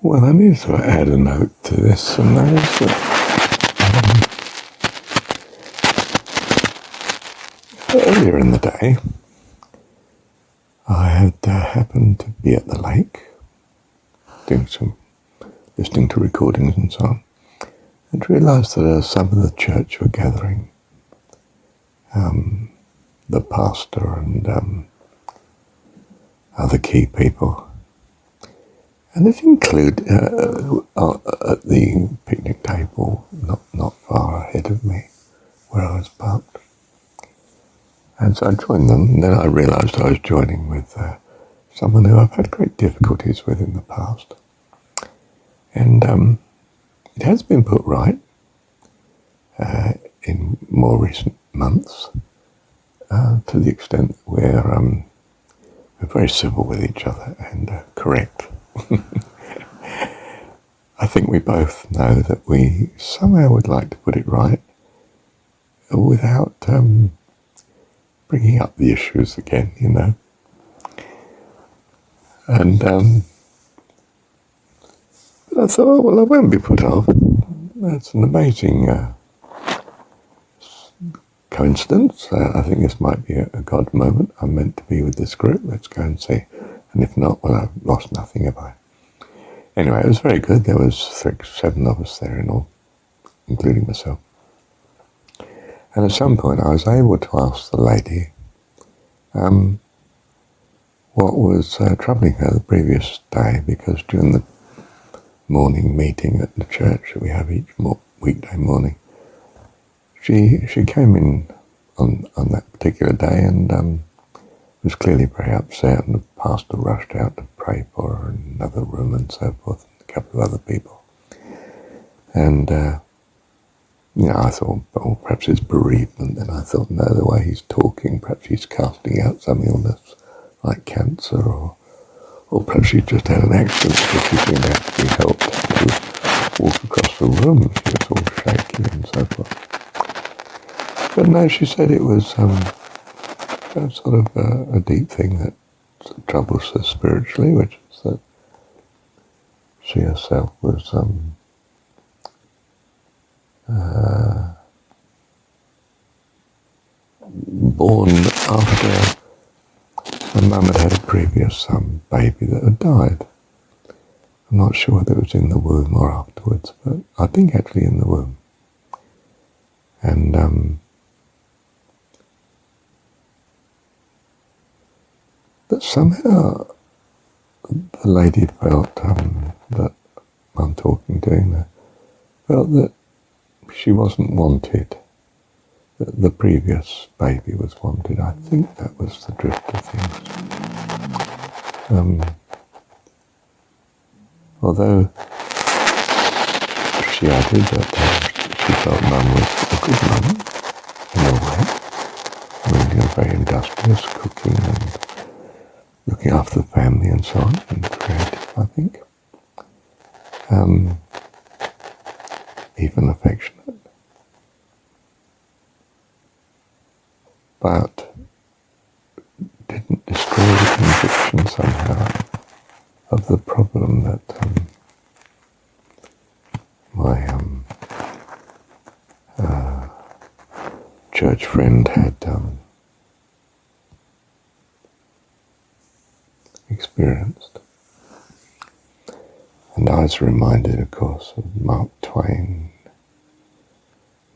Well, I need to add a note to this, and that is that earlier in the day, I had happened to be at the lake, listening to recordings and so on, and realised that some of the church were gathering. The pastor and other key people. And it included at the picnic table, not far ahead of me, where I was parked. And so I joined them, and then I realised I was joining with someone who I've had great difficulties with in the past. And it has been put right in more recent months, to the extent where we're very civil with each other and correct. I think we both know that we somehow would like to put it right without bringing up the issues again, you know. And but I thought, well, I won't be put off. That's an amazing coincidence. I think this might be a God moment. I'm meant to be with this group. Let's go and see. And if not, well, I've lost nothing, have I? Anyway, it was very good. There was 7 of us there in all, including myself. And at some point I was able to ask the lady what was troubling her the previous day, because during the morning meeting at the church that we have each weekday morning, she came in on that particular day and was clearly very upset, and the pastor rushed out to pray for her in another room and so forth, and a couple of other people. And, I thought, well, perhaps it's bereavement. And I thought, no, the way he's talking, perhaps he's casting out some illness like cancer, or perhaps she just had an accident because she seemed to have to be helped to walk across the room. She was all shaky and so forth. But no, she said it was sort of a deep thing that troubles her spiritually, which is that she herself was born after her mum had a previous baby that had died. I'm not sure whether it was in the womb or afterwards, but I think actually in the womb. And that somehow the lady felt that I'm talking to her, felt that she wasn't wanted, that the previous baby was wanted. I think that was the drift of things. Although she added that she felt Mum was a good mum in a way. I mean, very industrious, cooking and looking after the family and so on, and creative, I think. Even affectionate. But didn't destroy the conviction somehow of the problem that my church friend had experienced. And I was reminded, of course, of Mark Twain.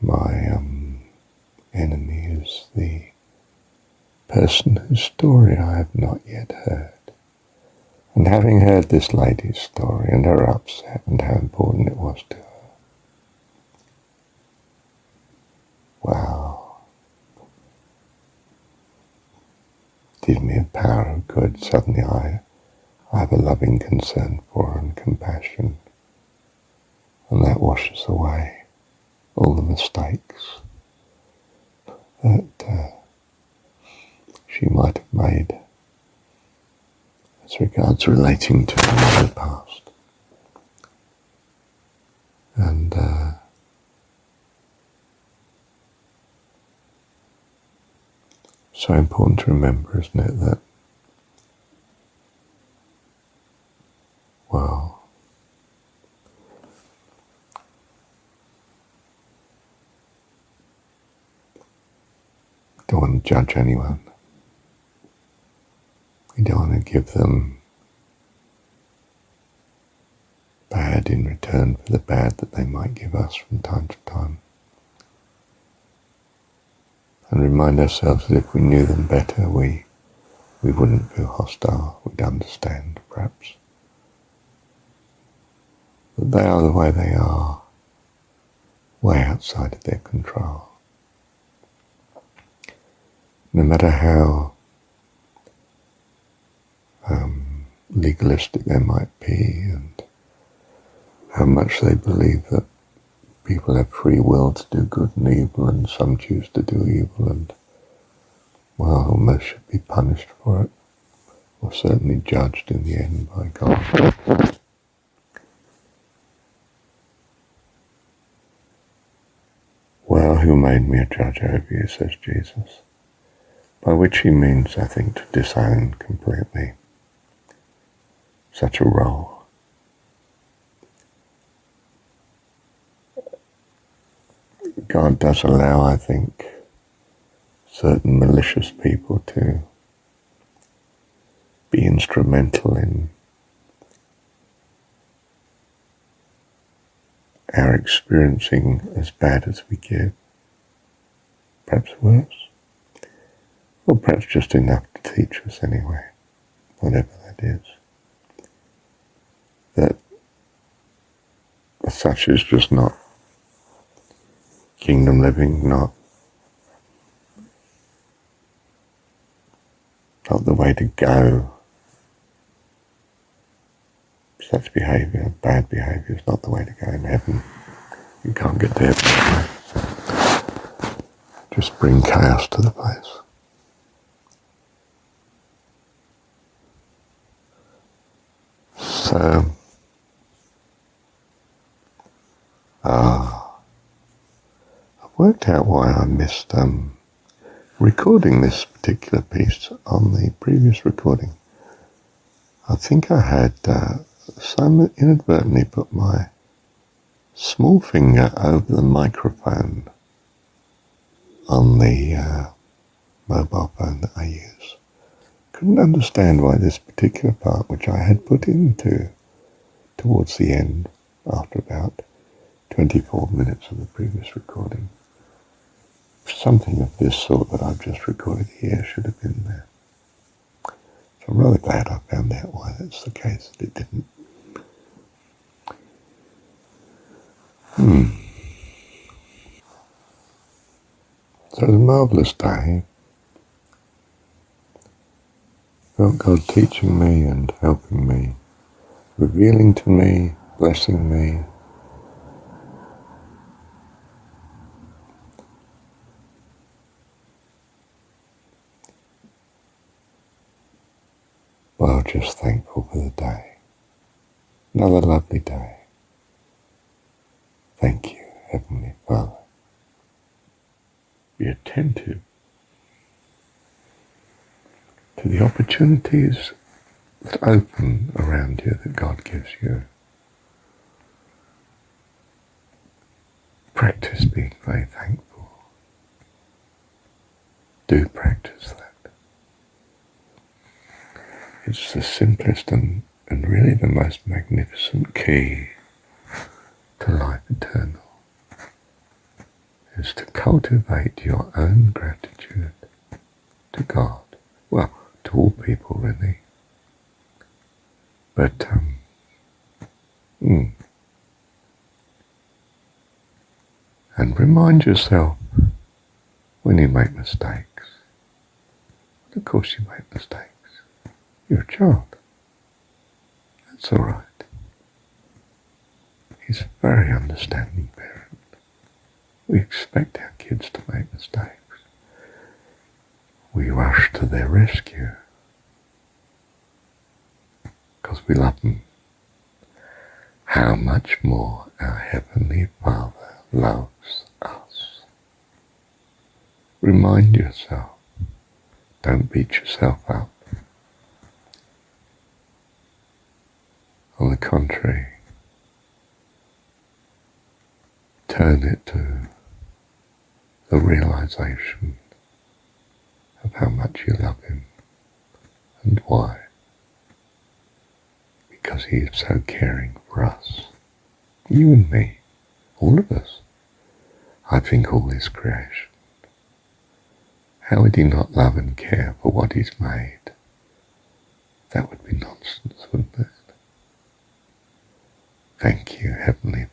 My enemy is the person whose story I have not yet heard. And having heard this lady's story and her upset and how important it was to her, wow, give me a power of good. Suddenly I have a loving concern for her and compassion, and that washes away all the mistakes that she might have made as regards relating to her in the past. And so important to remember, isn't it, that, well, don't want to judge anyone. We don't want to give them bad in return for the bad that they might give us from time to time. And remind ourselves that if we knew them better, we wouldn't feel hostile. We'd understand, perhaps, that they are the way they are, way outside of their control. No matter how legalistic they might be and how much they believe that people have free will to do good and evil and some choose to do evil and, well, most should be punished for it, or certainly judged in the end by God. Well, who made me a judge over you, says Jesus, by which he means, I think, to disown completely such a role. God does allow, I think, certain malicious people to be instrumental in our experiencing as bad as we give, perhaps worse, or perhaps just enough to teach us anyway, whatever that is. That such is just not kingdom living, not the way to go. Such behaviour, bad behaviour, is not the way to go in heaven. You can't get to heaven that way. Just bring chaos to the place. So, I've worked out why I missed recording this particular piece on the previous recording. I think I had some inadvertently put my small finger over the microphone on the mobile phone that I use. Couldn't understand why this particular part, which I had put into towards the end, after about 24 minutes of the previous recording, something of this sort that I've just recorded here should have been there. So I'm really glad I found out why that's the case, that it didn't. So it was a marvellous day. Felt God teaching me and helping me, revealing to me, blessing me. Well, just thankful for the day. Another lovely day. Thank you, Heavenly Father. Be attentive to the opportunities that open around you that God gives you. Practice being very thankful. Do practice that. It's the simplest and really the most magnificent key to life eternal, is to cultivate your own gratitude to God. Well, to all people really. But, and remind yourself when you make mistakes. Of course you make mistakes. You're a child. That's all right. He's a very understanding parent. We expect our kids to make mistakes. We rush to their rescue because we love them. How much more our Heavenly Father loves us. Remind yourself. Don't beat yourself up. On the contrary, turn it to the realization how much you love him. And why? Because he is so caring for us. You and me. All of us. I think all is creation. How would he not love and care for what he's made? That would be nonsense, wouldn't it? Thank you, Heavenly